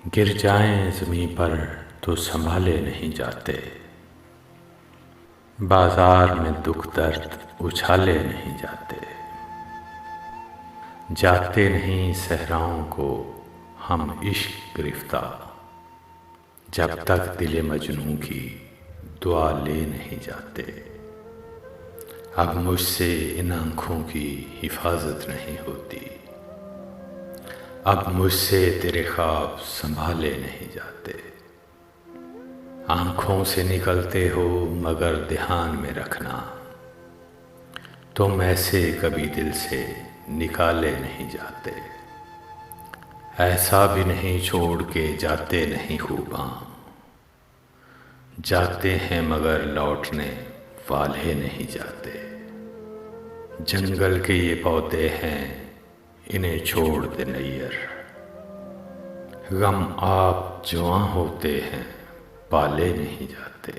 गिर जाएं ज़मीं पर तो संभाले नहीं जाते, बाजार में दुख दर्द उछाले नहीं जाते। जाते नहीं सहराओं को हम इश्क गिरफ्तार, जब तक दिले मजनू की दुआ ले नहीं जाते। अब मुझसे इन आँखों की हिफाजत नहीं होती, अब मुझसे तेरे ख्वाब संभाले नहीं जाते। आँखों से निकलते हो मगर ध्यान में रखना, तुम ऐसे कभी दिल से निकाले नहीं जाते। ऐसा भी नहीं छोड़ के जाते नहीं खूबां, जाते हैं मगर लौटने वाले नहीं जाते। जंगल के ये पौधे हैं इन्हें छोड़ दे नैयर, गम आप जवां होते हैं पाले नहीं जाते।